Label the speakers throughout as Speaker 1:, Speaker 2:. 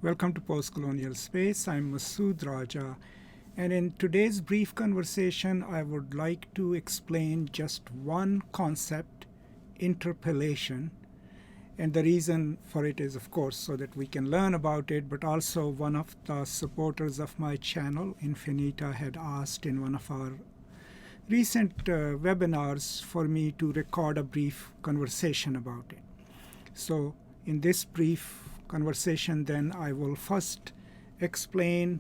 Speaker 1: Welcome to Post Colonial Space. I'm Masood Raja, and in today's brief conversation, I would like to explain just one concept, interpellation. And the reason for it is, of course, so that we can learn about it, but also one of the supporters of my channel, Infinita, had asked in one of our recent webinars for me to record a brief conversation about it. So in this brief conversation, then, I will first explain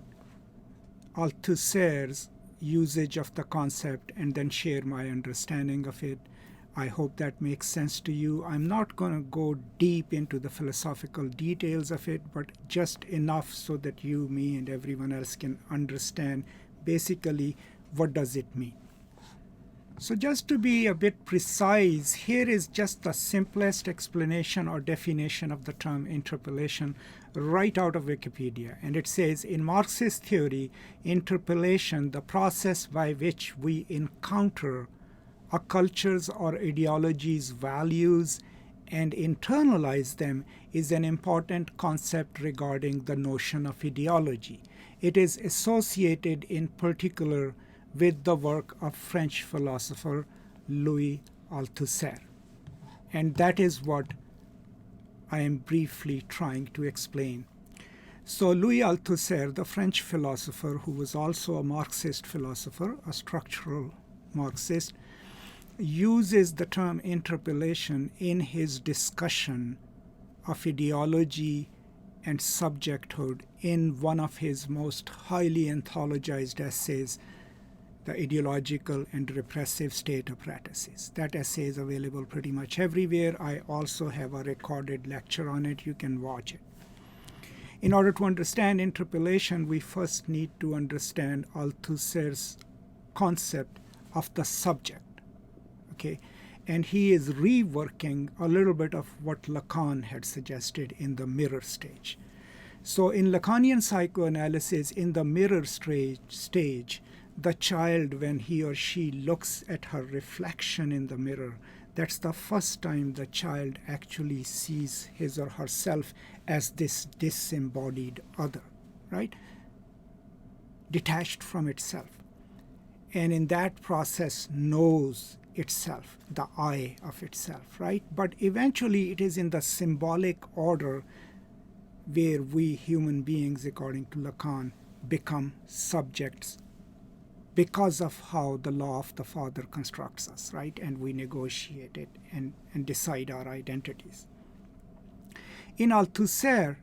Speaker 1: Althusser's usage of the concept and then share my understanding of it. I hope that makes sense to you. I'm not going to go deep into the philosophical details of it, but just enough so that you, me, and everyone else can understand basically what does it mean. So just to be a bit precise, here is just the simplest explanation or definition of the term interpellation right out of Wikipedia. And it says, in Marxist theory, interpellation, the process by which we encounter a culture's or ideology's values and internalize them, is an important concept regarding the notion of ideology. It is associated in particular with the work of French philosopher Louis Althusser. And that is what I am briefly trying to explain. So Louis Althusser, the French philosopher who was also a Marxist philosopher, a structural Marxist, uses the term interpellation in his discussion of ideology and subjecthood in one of his most highly anthologized essays, The Ideological and Repressive State Apparatuses. That essay is available pretty much everywhere. I also have a recorded lecture on it. You can watch it. In order to understand interpellation, we first need to understand Althusser's concept of the subject. Okay? And he is reworking a little bit of what Lacan had suggested in the mirror stage. So in Lacanian psychoanalysis, in the mirror stage, the child, when he or she looks at her reflection in the mirror, that's the first time the child actually sees his or herself as this disembodied other, right? Detached from itself. And in that process knows itself, the I of itself, right? But eventually it is in the symbolic order where we human beings, according to Lacan, become subjects because of how the law of the father constructs us, right? And we negotiate it and decide our identities. In Althusser,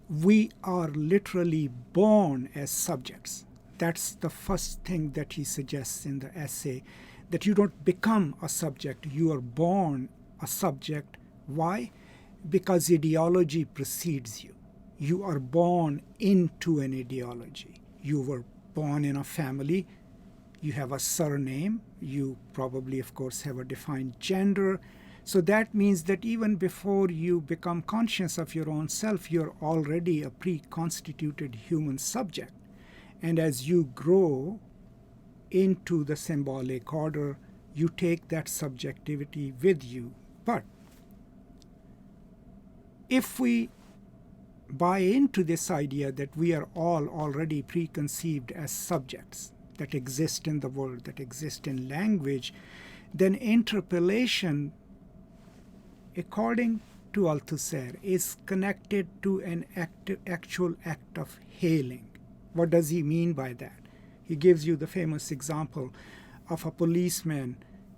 Speaker 1: we are literally born as subjects. That's the first thing that he suggests in the essay, that you don't become a subject, you are born a subject. Why? Because ideology precedes you. You are born into an ideology. You were born in a family, you have a surname, you probably, of course, have a defined gender. So that means that even before you become conscious of your own self, you're already a pre-constituted human subject. And as you grow into the symbolic order, you take that subjectivity with you. But if we buy into this idea that we are all already preconceived as subjects that exist in the world, that exist in language, then interpellation, according to Althusser, is connected to an actual act of hailing. What does he mean by that? He gives you the famous example of a policeman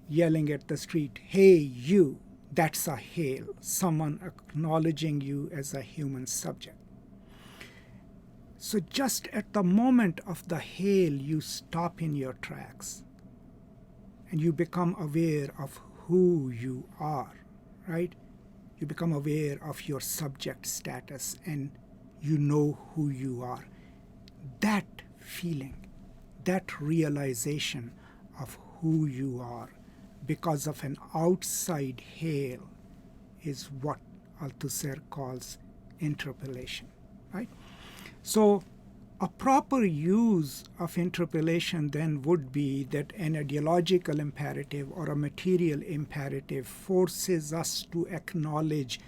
Speaker 1: yelling at the street, "Hey, you!" That's a hail, someone acknowledging you as a human subject. So just at the moment of the hail, you stop in your tracks and you become aware of who you are, right? You become aware of your subject status and you know who you are. That feeling, that realization of who you are because of an outside hail is what Althusser calls interpellation, right? So a proper use of interpellation then would be that an ideological imperative or a material imperative forces us to acknowledge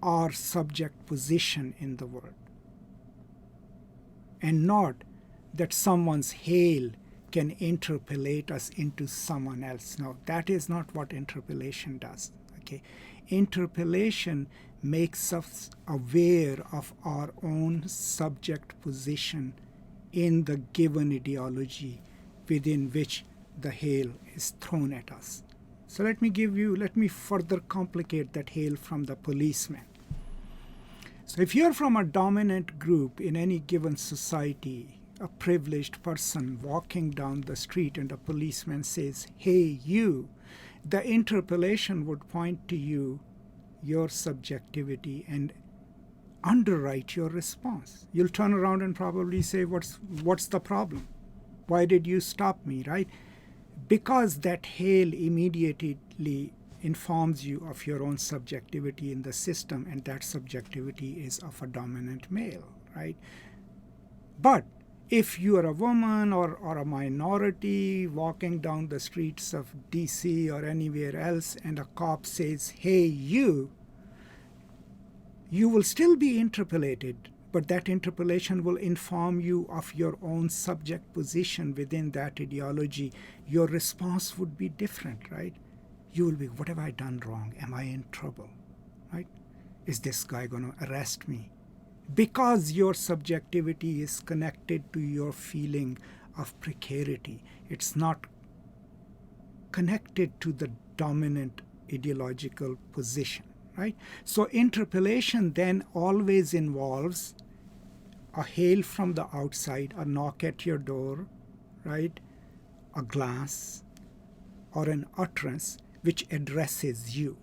Speaker 1: our subject position in the world. and not that someone's hail can interpellate us into someone else. No, that is not what interpellation does. Okay, interpellation makes us aware of our own subject position in the given ideology within which the hail is thrown at us. So let me further complicate that hail from the policeman. So if you're from a dominant group in any given society, a privileged person walking down the street and a policeman says, "Hey, you," the interpellation would point to you, your subjectivity, and underwrite your response. You'll turn around and probably say, what's the problem? Why did you stop me, right? Because that hail immediately informs you of your own subjectivity in the system, and that subjectivity is of a dominant male, right? But if you are a woman or a minority walking down the streets of DC or anywhere else and a cop says, "Hey, you will still be interpellated, but that interpellation will inform you of your own subject position within that ideology. Your response would be different, right? You will be, what have I done wrong? Am I in trouble, right? Is this guy going to arrest me? Because your subjectivity is connected to your feeling of precarity. It's not connected to the dominant ideological position, right? So interpellation then always involves a hail from the outside, a knock at your door, right? A glance or an utterance which addresses you.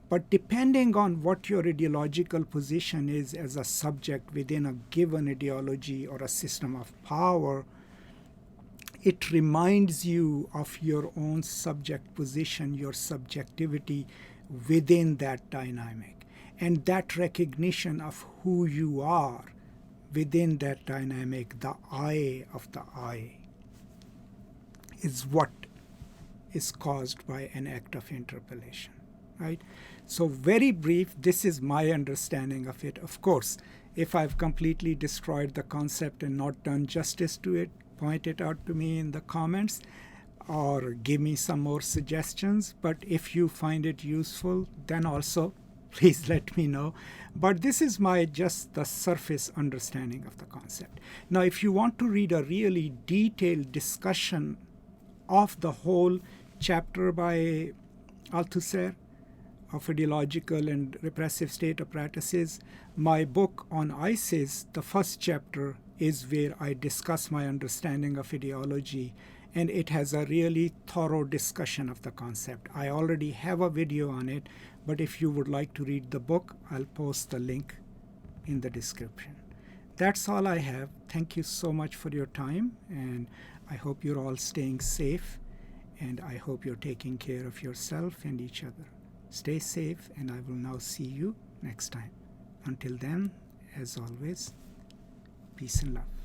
Speaker 1: But depending on what your ideological position is as a subject within a given ideology or a system of power, it reminds you of your own subject position, your subjectivity within that dynamic. And that recognition of who you are within that dynamic, the I of the I, is what is caused by an act of interpellation, right? So very brief, this is my understanding of it. Of course, if I've completely destroyed the concept and not done justice to it, point it out to me in the comments or give me some more suggestions. But if you find it useful, then also please let me know. But this is my just the surface understanding of the concept. Now, if you want to read a really detailed discussion of the whole chapter by Althusser of ideological and repressive state apparatuses, my book on ISIS, the first chapter, is where I discuss my understanding of ideology, and it has a really thorough discussion of the concept. I already have a video on it, but if you would like to read the book, I'll post the link in the description. That's all I have. Thank you so much for your time, and I hope you're all staying safe, and I hope you're taking care of yourself and each other. Stay safe, and I will now see you next time. Until then, as always, peace and love.